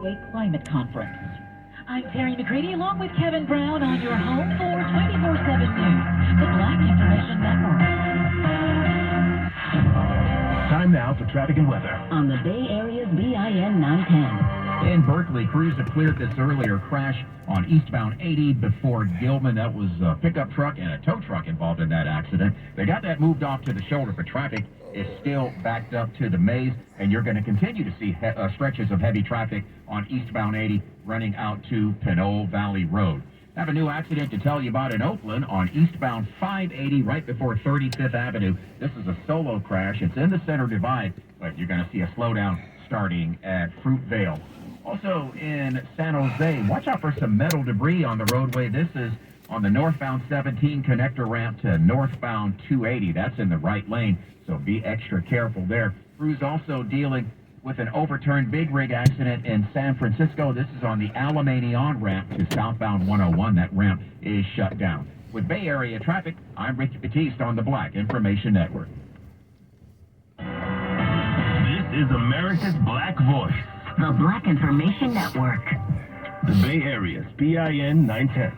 Broadway Climate Conference. I'm Terry McCready along with Kevin Brown on your home for 24/7 News, the Black Information Network. Time now for traffic and weather On the Bay Area's BIN 910. In Berkeley, crews have cleared this earlier crash on eastbound 80 before Gilman. That was a pickup truck and a tow truck involved in that accident. They got that moved off to the shoulder, but traffic is still backed up to the maze, and you're going to continue to see stretches of heavy traffic on eastbound 80 running out to Pinole Valley Road. I have a new accident to tell you about in Oakland on eastbound 580 right before 35th Avenue. This is a solo crash. It's in the center divide, but you're going to see a slowdown starting at Fruitvale. Also in San Jose, watch out for some metal debris on the roadway. This is on the northbound 17 connector ramp to northbound 280. That's in the right lane, so be extra careful there. Crews also dealing with an overturned big rig accident in San Francisco. This is on the Alamany on-ramp to southbound 101. That ramp is shut down. With Bay Area traffic, I'm Ricky Batiste on the Black Information Network. This is America's Black Voice, The Black Information Network. the Bay Area's BIN 910.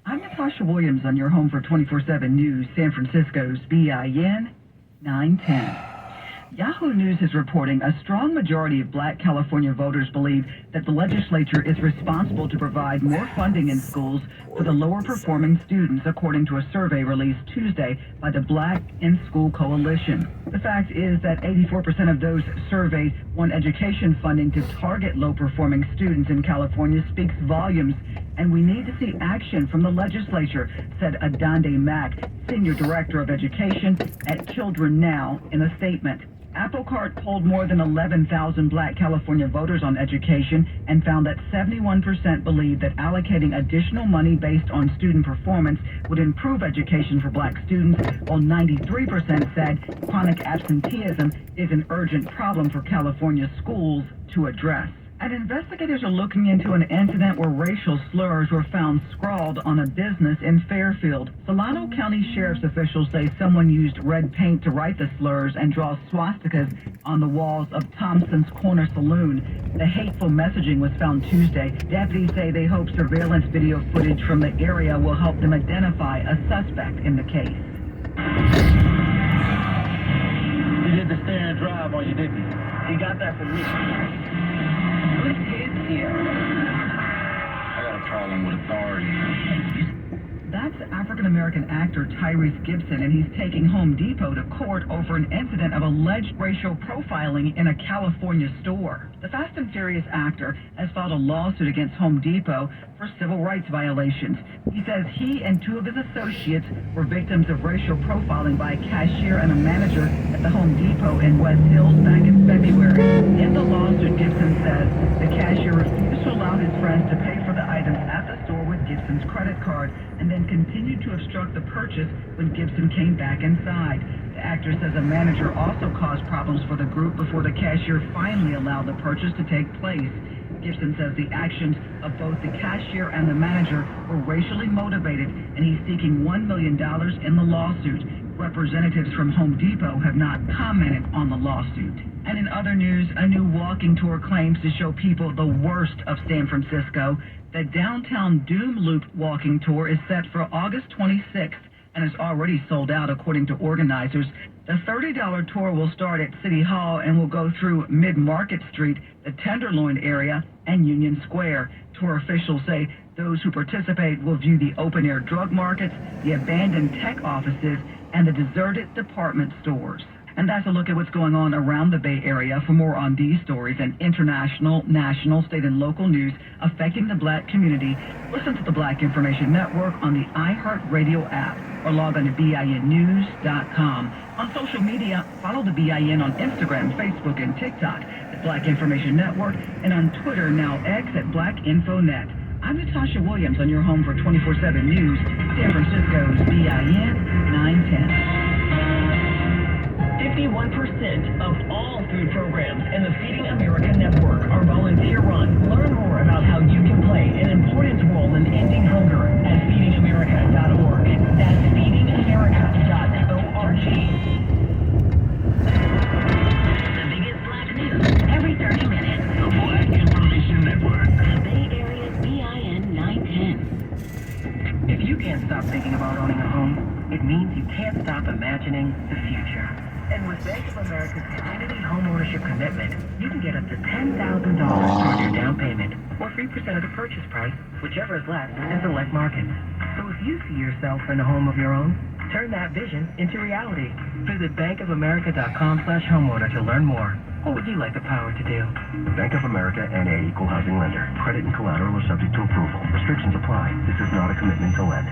I'm Natasha Williams on your home for 24/7 News, San Francisco's BIN 910. Yahoo News is reporting a strong majority of Black California voters believe that the legislature is responsible to provide more funding in schools for the lower performing students, according to a survey released Tuesday by the Black in School Coalition. The fact is that 84% of those surveyed want education funding to target low performing students in California speaks volumes, and we need to see action from the legislature, said Adande Mack, Senior Director of Education at Children Now, in a statement. Apple Cart polled more than 11,000 Black California voters on education and found that 71% believe that allocating additional money based on student performance would improve education for Black students, while 93% said chronic absenteeism is an urgent problem for California schools to address. And investigators are looking into an incident where racial slurs were found scrawled on a business in Fairfield. Solano County Sheriff's officials say someone used red paint to write the slurs and draw swastikas on the walls of Thompson's Corner Saloon. The hateful messaging was found Tuesday. Deputies say they hope surveillance video footage from the area will help them identify a suspect in the case. You did the stare and drive on you, didn't you? You got that from me. Who's his here? I got a problem with authority. That's African-American actor Tyrese Gibson, and he's taking Home Depot to court over an incident of alleged racial profiling in a California store. The Fast and Furious actor has filed a lawsuit against Home Depot for civil rights violations. He says he and two of his associates were victims of racial profiling by a cashier and a manager at the Home Depot in West Hills back in February. In the lawsuit, Gibson says the cashier refused to allow his friends to pay for the items at the store with Gibson's credit card and then continued to obstruct the purchase when Gibson came back inside. The actor says a manager also caused problems for the group before the cashier finally allowed the purchase to take place. Gibson says the actions of both the cashier and the manager were racially motivated, and he's seeking $1 million in the lawsuit. Representatives from Home Depot have not commented on the lawsuit. And in other news, a new walking tour claims to show people the worst of San Francisco. The Downtown Doom Loop walking tour is set for August 26th and is already sold out, according to organizers. The $30 tour will start at City Hall and will go through Mid-Market Street, the Tenderloin area, and Union Square. Tour officials say those who participate will view the open-air drug markets, the abandoned tech offices, and the deserted department stores. And that's a look at what's going on around the Bay Area. For more on these stories and international, national, state, and local news affecting the Black community, listen to the Black Information Network on the iHeartRadio app or log on to BINnews.com. On social media, follow the BIN on Instagram, Facebook, and TikTok at Black Information Network, and on Twitter, now X, at BlackInfoNet. I'm Natasha Williams on your home for 24/7 News, San Francisco's BIN 910. 51% of all food programs in the Feeding America network are volunteer-run. Learn more about how you can play an important role in ending hunger at feedingamerica.org. That's feedingamerica.org. The biggest Black news every 30 minutes. The Black Information reimagining the future. And with Bank of America's Community Homeownership Commitment, you can get up to $10,000 toward your down payment, or 3% of the purchase price, whichever is less in select markets. So if you see yourself in a home of your own, turn that vision into reality. Visit bankofamerica.com/homeowner to learn more. What would you like the power to do? Bank of America N.A. Equal Housing Lender. Credit and collateral are subject to approval. Restrictions apply. This is not a commitment to lend.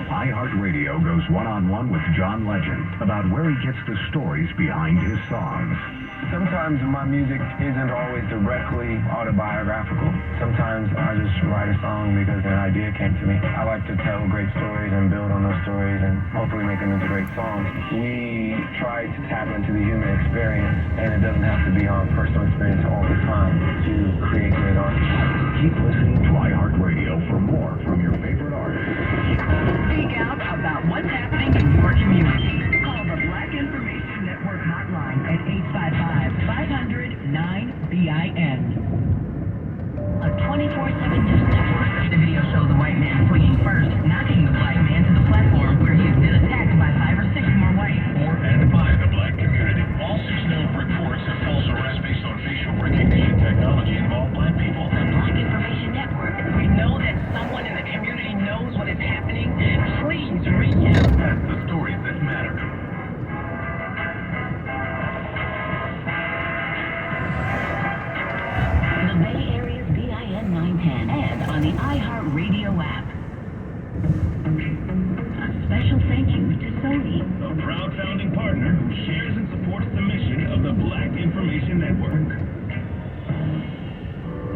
iHeartRadio goes one-on-one with John Legend about where he gets the stories behind his songs. Sometimes my music isn't always directly autobiographical. Sometimes I just write a song because an idea came to me. I like to tell great stories and build on those stories and hopefully make them into great songs. We try to tap into the human experience, and it doesn't have to be on personal experience all the time to create great art. Keep listening to iHeartRadio for more from your favorite artists. Speak out about what's happening in your community. Call the Black Information Network hotline at 855-500-9BIN. A 24/7 news network. The video shows a white man swinging first, knocking the black man to the platform where he is then attacked by 5 or 6 more whites. For and by the black community. All 6 known reports of false arrests based on facial recognition technology involve black people. The Black Information Network. We know that someone in the community knows what is happening. Please reach out. That's the stories that matter. The Bay Area's BIN 910 and on the iHeartRadio app. A special thank you to Sony, A proud founding partner who shares and supports the mission of the Black Information Network.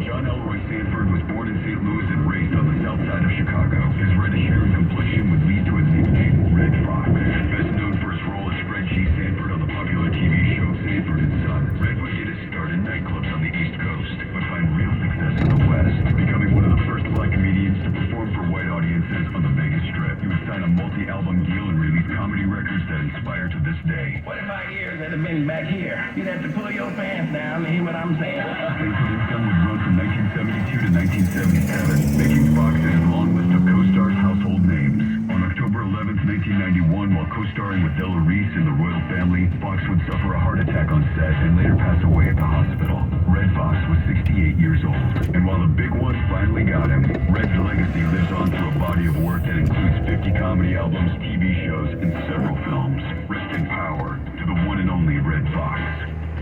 John Elroy Sanford was born in St. Louis and raised on the south side of Chicago. His reddish hair and complexion would lead to his nickname, Red Fox. Best known for his role as Fred G. Sanford on the popular TV show Sanford and Son, Red would get his start in nightclubs on the East Coast, but find real success in the West, becoming one of the first black comedians to perform for white audiences on the Vegas Strip. He would sign a multi-album deal and release comedy records that inspire to this day. What if my ears had been back here? You'd have to pull your pants down to hear what I'm saying. Sanford and Son would run from 1972 to 1977, making Fox in his long list of co-stars household names. On October 11th, 1991, while co-starring with Della Reese in The Royal Family, Fox would suffer a heart attack on set and later pass away at the hospital. Red Fox was 68 years old, and while the big one finally got him, Red's legacy lives on through a body of work that includes 50 comedy albums, TV shows, and several films. Rest in power to the one and only Red Fox.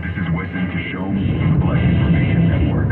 This is Weston Kishome from the Black Information Network.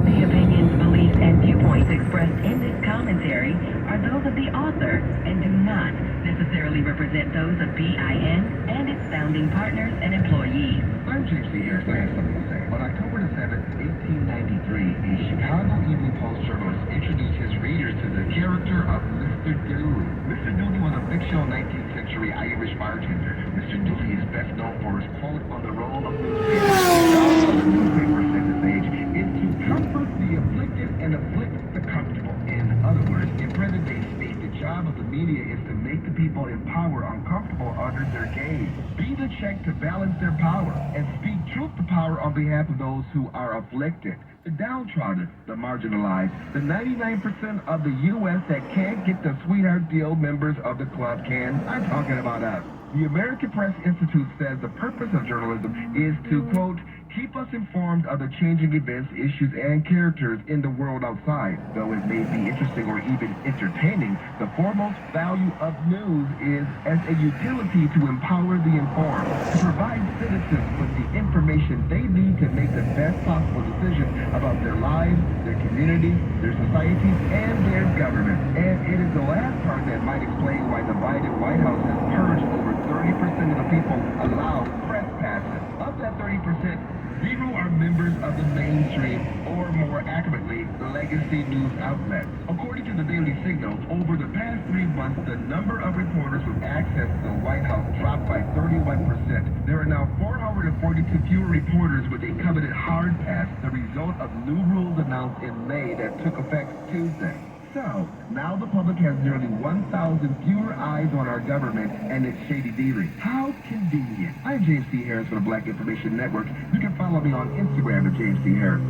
The opinions, beliefs, and viewpoints expressed in this commentary are those of the author and do not necessarily represent those of BIN and its founding partners and employees. I'm James C. Harris. I have something to say. On October the 7th, 1893, a Chicago Evening Post journalist introduced his readers to the character of Mr. Dooley. Mr. Dooley was a fictional 19th century Irish bartender. Mr. Dooley is best known for his quote on the roll of newspaper. The job of the newspaper at this age is to comfort the afflicted and afflict the comfortable. In other words, in present day speak, the job of the media is to make the people in power uncomfortable under their gaze. Be the check to balance their power and speak truth to power on behalf of those who are afflicted. The downtrodden, the marginalized, the 99% of the U.S. that can't get the sweetheart deal members of the club can. I'm talking about us. The American Press Institute says the purpose of journalism is to, quote, keep us informed of the changing events, issues, and characters in the world outside. Though it may be interesting or even entertaining, the foremost value of news is as a utility to empower the informed, to provide citizens with the information they need to make the best possible decision about their lives, their community, their societies, and their government. And it is the last part that might explain why the Biden White House has purged over 30% of the people allowed press passes. Of that 30%, 0 are members of the mainstream, or more accurately, the legacy news outlets. According to the Daily Signal, over the past 3 months, the number of reporters with access to the White House dropped by 31%. There are now 442 fewer reporters with a coveted hard pass, the result of new rules announced in May that took effect Tuesday. So, now the public has nearly 1,000 fewer eyes on our government and its shady dealings. How convenient. I'm James C. Harris for the Black Information Network. You can follow me on Instagram at James C. Harris.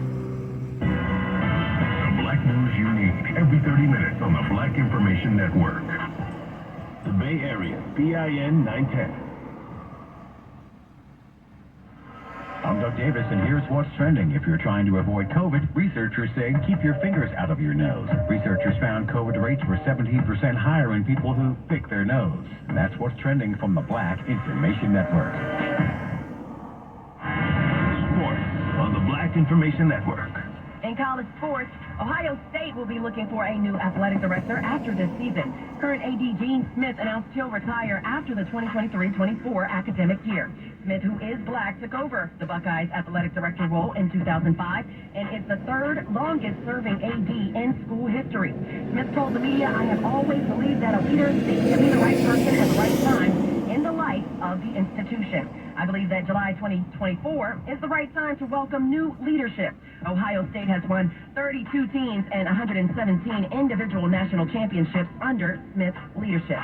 The Black news you need every 30 minutes on the Black Information Network. The Bay Area, BIN 910. I'm Doug Davis, and here's what's trending. If you're trying to avoid COVID, researchers say keep your fingers out of your nose. Researchers found COVID rates were 17% higher in people who pick their nose. And that's what's trending from the Black Information Network. Sports on the Black Information Network. In college sports, Ohio State will be looking for a new athletic director after this season. Current AD Gene Smith announced he'll retire after the 2023-24 academic year. Smith, who is black, took over the Buckeyes athletic director role in 2005 and is the third longest-serving AD in school history. Smith told the media, "I have always believed that a leader seeks to be the right person at the right time in the life of the institution. I believe that July 2024 is the right time to welcome new leadership." Ohio State has won 32 teams and 117 individual national championships under Smith's leadership.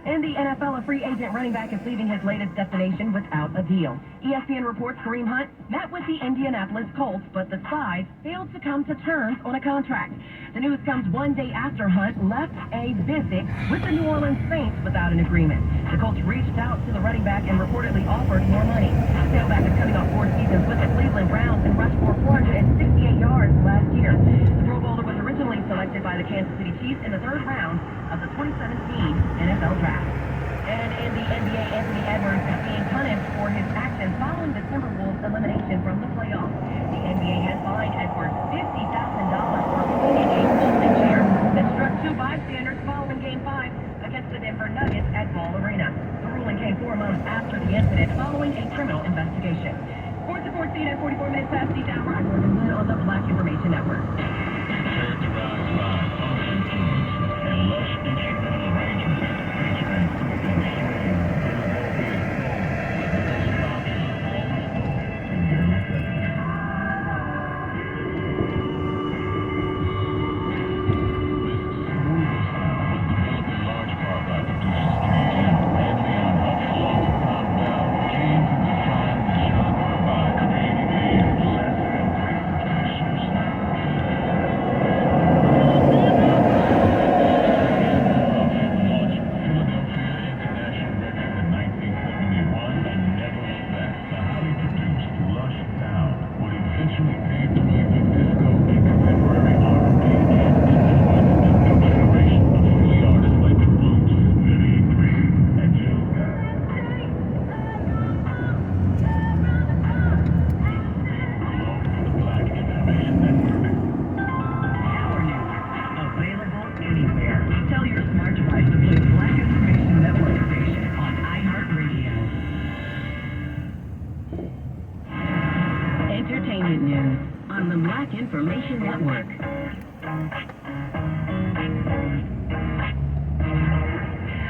In the NFL, a free agent running back is leaving his latest destination without a deal. ESPN reports Kareem Hunt met with the Indianapolis Colts, but the sides failed to come to terms on a contract. The news comes one day after Hunt left a visit with the New Orleans Saints without an agreement. The Colts reached out to the running back and reportedly offered more money. The tailback is coming off 4 seasons with the Cleveland Browns and rushed for 468 yards last year. The Pro Bowler was originally selected by the Kansas City Chiefs in the 3rd round of the 2017 NFL Draft. And in the NBA, Anthony Edwards is being punished for his actions following the Timberwolves' elimination from the playoffs. The NBA has fined Edwards $50,000 for cleaning a folding chair that struck 2 bystanders following Game 5 against the Denver Nuggets at Ball Arena. The ruling came 4 months after the incident following a criminal investigation. Sports at 14 at 44 minutes past the hour. I'm Morgan Wood on the Black Information Network. Characterized by funky influences and lush instrumental arrangements, featuring soothing swing, Entertainment news on the Black Information Network.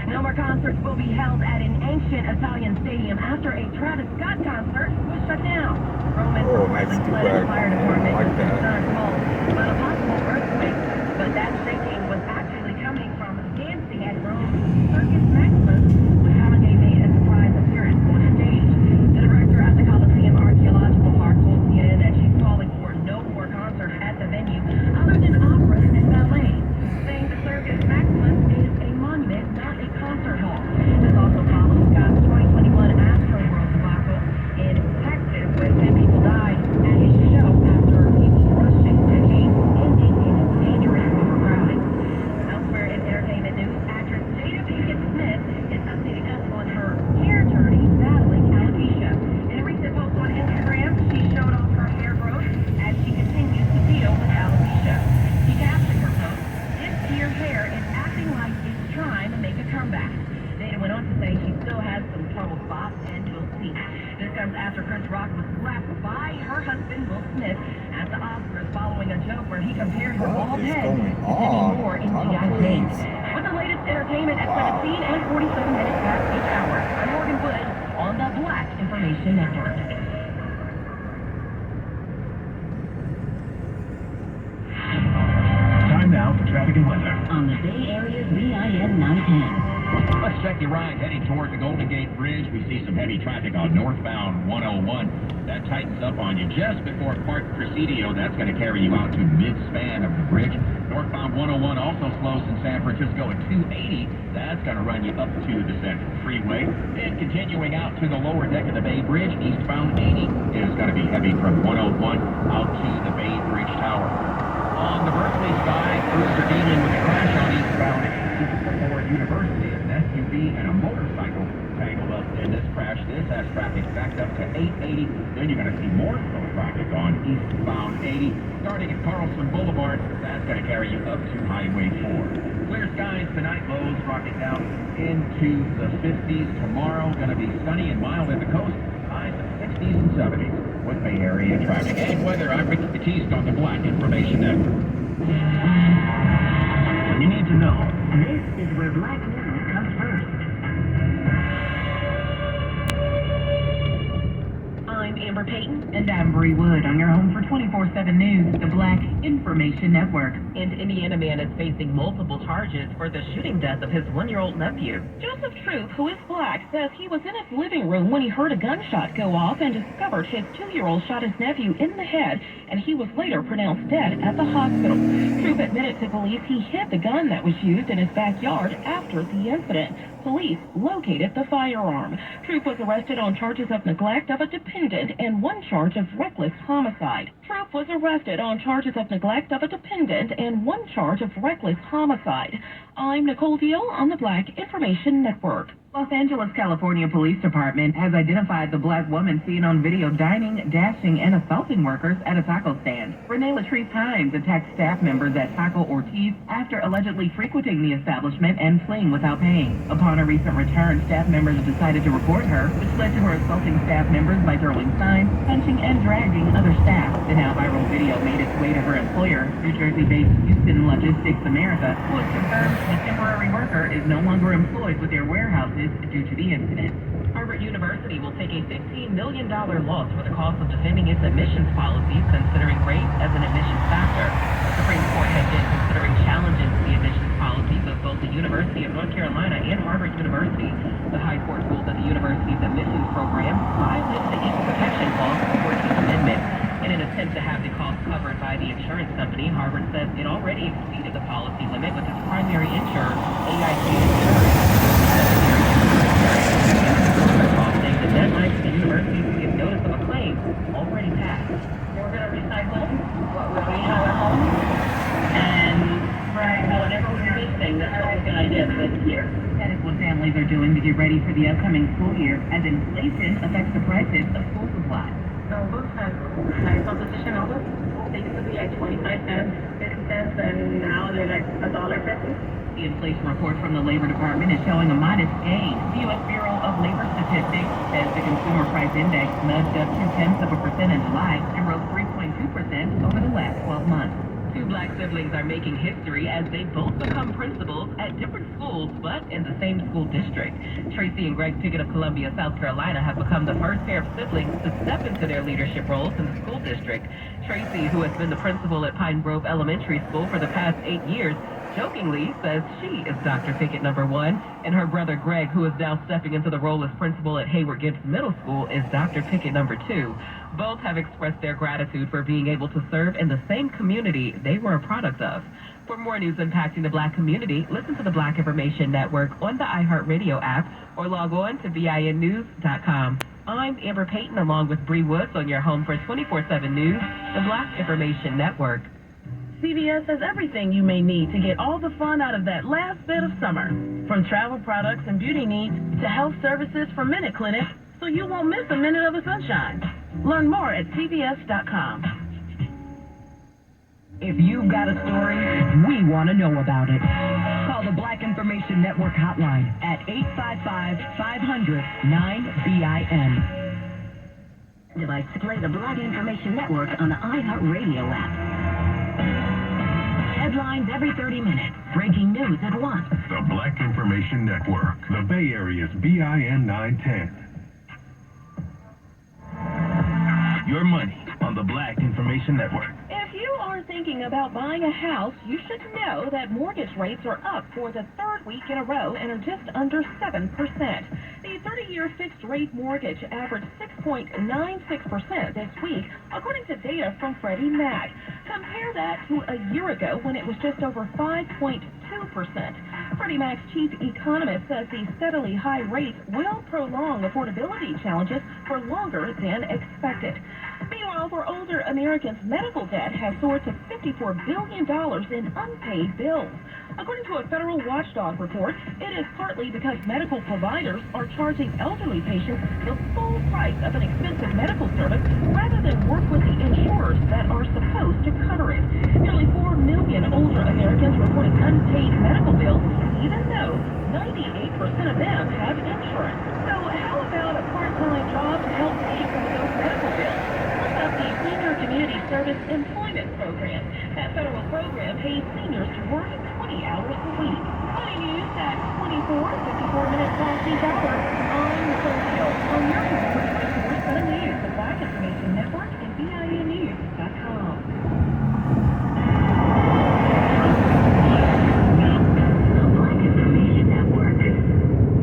No more concerts will be held at an ancient Italian stadium after a Travis Scott concert was shut down. Roman Providence led the fire department to concern calls about a possible earthquake, but that shaking was actually coming from dancing at Rome's Circus Maximus when Holiday made a surprise appearance on stage. The director at the Coliseum Archaeological Park told CNN that she's calling for no more concerts at the venue other than operas and ballet, saying the Circus Maximus is a monument, not a concert hall. This also follows Scott's 2021 Astro World debacle in Texas, where 10 people died at his show after he was rushing to gate, ending in dangerous overcrowding. Elsewhere in entertainment news, actress Jada Pinkett Smith is updating us on her hair journey battling alopecia. In a recent post on Instagram, she showed off her hair growth as she continues to deal with alopecia. She captioned her post, "This year hair is acting like it's trying to make a comeback." Jada went on to say she still has some trouble spots and will see. This comes after Chris Rock was slapped by her husband, Will Smith, at the Oscars following a joke where he compared her bald head to Demi Moore in G.I. Jane. With the latest entertainment at 17 and 47 minutes past each hour, I'm Morgan Wood on the Black Information Network. Time now for traffic and weather. On the Bay Area's BIN 910. Let's check Connect you right, heading toward the Golden Gate Bridge. We see some heavy traffic on northbound 101. That tightens up on you just before Park Presidio. That's going to carry you out to mid-span of the bridge. Northbound 101 also slows in San Francisco at 280. That's going to run you up to the Central Freeway. And continuing out to the lower deck of the Bay Bridge, eastbound 80 is going to be heavy from 101 out to the Bay Bridge Tower. On the Berkeley side, crews are dealing with a crash on eastbound 80 before University. An SUV and a motorcycle tangled up in this crash. This has traffic backed up to 880. Then you're going to see more slow traffic on eastbound 80. Starting at Carlson Boulevard, that's going to carry you up to Highway 4. Clear skies tonight, lows dropping down into the 50s. Tomorrow, going to be sunny and mild at the coast. Highs of 60s and 70s with Bay Area traffic. And weather, I'm Ricky Batiste on the Black Information Network. When you need to know, this is where Black News comes first. I'm Amber Payton. And I'm Bree Wood on your home for 24/7 News, the Black Information Network. An Indiana man is facing multiple charges for the shooting death of his 1-year-old nephew. Joseph Troop, who is black, says he was in his living room when he heard a gunshot go off and discovered his 2-year-old shot his nephew in the head, and he was later pronounced dead at the hospital. Troop admitted to police he hid the gun that was used in his backyard after the incident. Police located the firearm. Troop was arrested on charges of neglect of a dependent and one charge of reckless homicide. Troop was arrested on charges of neglect of a dependent and one charge of reckless homicide. I'm Nicole Deal on the Black Information Network. Los Angeles, California Police Department has identified the black woman seen on video dining, dashing, and assaulting workers at a taco stand. Renee Latrice Hines attacked staff members at Taco Ortiz after allegedly frequenting the establishment and fleeing without paying. Upon a recent return, staff members decided to report her, which led to her assaulting staff members by throwing signs, punching, and dragging other staff. The now viral video made its way to her employer, New Jersey-based Houston Logistics America, who has confirmed the temporary worker is no longer employed with their warehouses due to the incident. Harvard University will take a $15 million loss for the cost of defending its admissions policies, considering race as an admissions factor. The Supreme Court has been considering challenges to the admissions policies of both the University of North Carolina and Harvard University. The High Court ruled that the university's admissions program violated the Equal Protection Clause of the 14th Amendment. In an attempt to have the cost covered by the insurance company, Harvard says it already exceeded the policy limit with its primary insurer, AIG Insurance. Saying the deadline for the university to give notice of a claim already passed. We're going to recycle what we already have at home, and whatever we're missing, that's what we're going to do this year. That is what families are doing to get ready for the upcoming school year, as inflation affects the prices of school supplies. So books have nice composition of books. They used to be like 25 cents, 50 cents, and now they're like $1.50. The inflation report from the Labor Department is showing a modest gain. The U.S. Bureau of Labor Statistics says the Consumer Price Index nudged up 0.2% in July and rose 3.2% over the last 12 months. Two black siblings are making history as they both become principals at different schools, but in the same school district. Tracy and Greg Pickett of Columbia, South Carolina, have become the first pair of siblings to step into their leadership roles in the school district. Tracy, who has been the principal at Pine Grove Elementary School for the past 8 years, jokingly says she is Dr. Pickett number 1, and her brother Greg, who is now stepping into the role as principal at Hayward Gibbs Middle School, is Dr. Pickett number 2. Both have expressed their gratitude for being able to serve in the same community they were a product of. For more news impacting the black community, listen to the Black Information Network on the iHeartRadio app or log on to BINnews.com. I'm Amber Payton along with Bree Woods on your home for 24/7 News, the Black Information Network. CVS has everything you may need to get all the fun out of that last bit of summer. From travel products and beauty needs to health services for Minute Clinic, so you won't miss a minute of the sunshine. Learn more at CVS.com. If you've got a story, we want to know about it. Call the Black Information Network hotline at 855-500-9BIN. Device to play the Black Information Network on the iHeartRadio app. Headlines every 30 minutes. Breaking news at once. The Black Information Network. The Bay Area's BIN 910. Your money on the Black Information Network. If you are you're thinking about buying a house, you should know that mortgage rates are up for the third week in a row and are just under 7%. The 30-year fixed-rate mortgage averaged 6.96% this week, according to data from Freddie Mac. Compare that to a year ago when it was just over 5.2%. Freddie Mac's chief economist says the steadily high rates will prolong affordability challenges for longer than expected. Meanwhile, for older Americans, medical debt has soared to $54 billion in unpaid bills. According to a federal watchdog report, it is partly because medical providers are charging elderly patients the full price of an expensive medical service rather than work with the insurers that are supposed to cover it. Nearly 4 million older Americans reporting unpaid medical bills, even though 98% of them have insurance. So how about a part-time job to help pay for those medical bills? The Senior Community Service Employment Program. That federal program pays seniors to work 20 hours a week. Money news at 54 minutes past each hour. I'm Nicole Hill on your home for 24/7 News, the Black Information Network, and BINnews.com. The Black Information Network.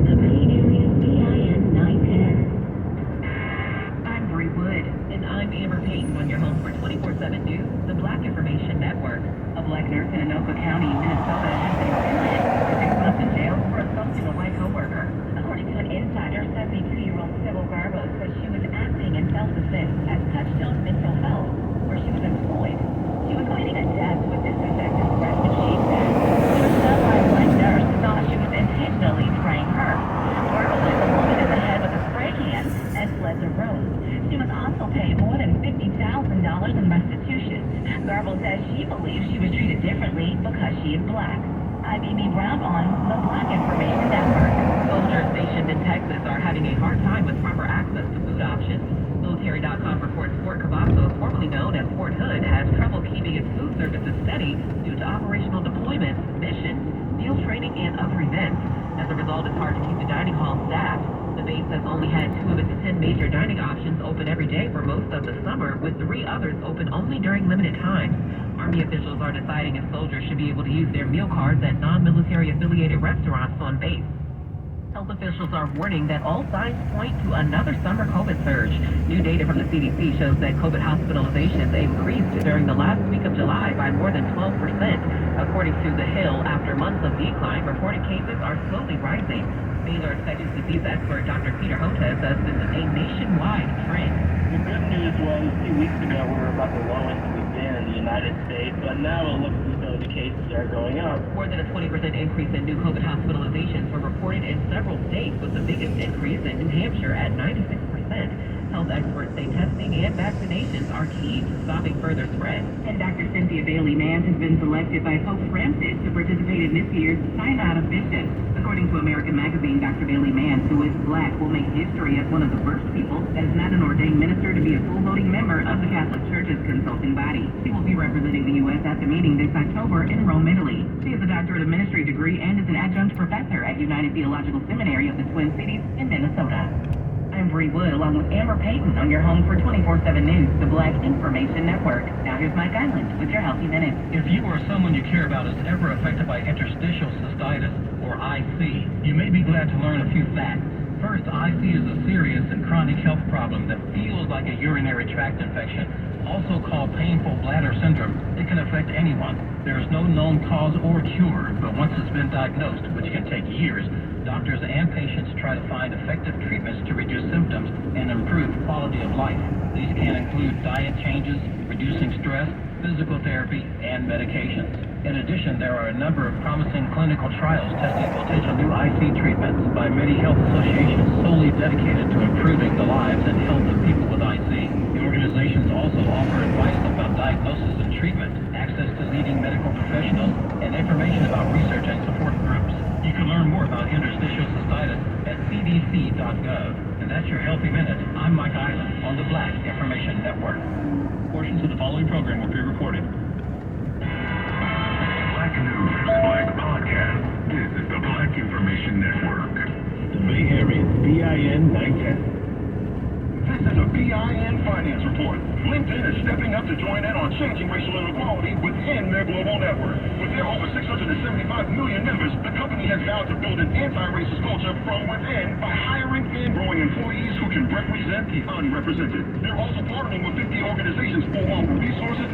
The main area is BIN 910. I'm Bree Wood. And I'm Amber Payton on your home for 24/7 News, the Black Information Network. A black nurse in Napa County, Minnesota, has been sentenced to 6 months in jail for assaulting a white coworker. According to an insider, 72-year-old Sybil Garbo said she was acting in self-defense at Touchstone Mental Health, where she was employed. She was cleaning a desk with disinfectant spray when she said she was stung by a white nurse who thought she was intentionally spraying her. Garbo hit the woman in the head with a spray can and fled the room. She must also pay more than $50,000 in restitution. Garbo says she believes she was treated differently because she is black. I'm Amy Brown on the Black Information Network. Soldiers stationed in Texas are having a hard time with proper access to food options. Military.com reports Fort Cavasso, formerly known as Fort Hood, has trouble keeping its food services steady due to operational deployments, missions, meal training, and other events. As a result, it's hard to keep the dining hall staffed. The base has only had 2 of its 10 major dining options open every day for most of the summer, with 3 others open only during limited times. Army officials are deciding if soldiers should be able to use their meal cards at non-military affiliated restaurants on base. Health officials are warning that all signs point to another summer COVID surge. New data from the CDC shows that COVID hospitalizations increased during the last week of July by more than 12%. According to The Hill, after months of decline, reported cases are slowly rising. Baylor infectious disease expert Dr. Peter Hotez says this is a nationwide trend. The good news was 2 weeks ago we were about the lowest we've been in the United States, but now it looks as though the cases are going up. More than a 20% increase in new COVID hospitalizations were reported in several states, with the biggest increase in New Hampshire at 96%. Health experts say testing and vaccinations are key to stopping further spread. And Dr. Cynthia Bailey-Mans has been selected by Pope Francis to participate in this year's Synod of Bishops. According to American Magazine, Dr. Bailey-Mans, who is black, will make history as one of the first people that is not an ordained minister to be a full voting member of the Catholic Church's consulting body. She will be representing the U.S. at the meeting this October in Rome, Italy. She has a doctorate of ministry degree and is an adjunct professor at United Theological Seminary of the Twin Cities in Minnesota. I'm Bree Wood, along with Amber Payton, on your home for 24/7 News, the Black Information Network. Now here's Mike Island with your Healthy Minute. If you or someone you care about is ever affected by interstitial cystitis, or IC, you may be glad to learn a few facts. First, IC is a serious and chronic health problem that feels like a urinary tract infection, also called painful bladder syndrome. It can affect anyone. There is no known cause or cure, but once it's been diagnosed, which can take years, doctors and patients try to find effective treatments to reduce symptoms and improve quality of life. These can include diet changes, reducing stress, physical therapy, and medications. In addition, there are a number of promising clinical trials testing potential new IC treatments by many health associations solely dedicated to improving the lives and health of people with IC. The organizations also offer advice about diagnosis and treatment, access to leading medical professionals, and information about research and support groups. You can learn more about interstitial cystitis at cdc.gov. And that's your Healthy Minute. I'm Mike Island on the Black Information Network. Portions of the following program will be recorded. Black News, Black Podcast. This is the Black Information Network. The Bay Area, BIN 910. This is a BIN Finance Report. LinkedIn is stepping up to join in on changing racial inequality within their global network. With their over 675 million members, the company has vowed to build an anti-racist culture from within by hiring and growing employees who can represent the unrepresented. They're also partnering with 50 organizations for resources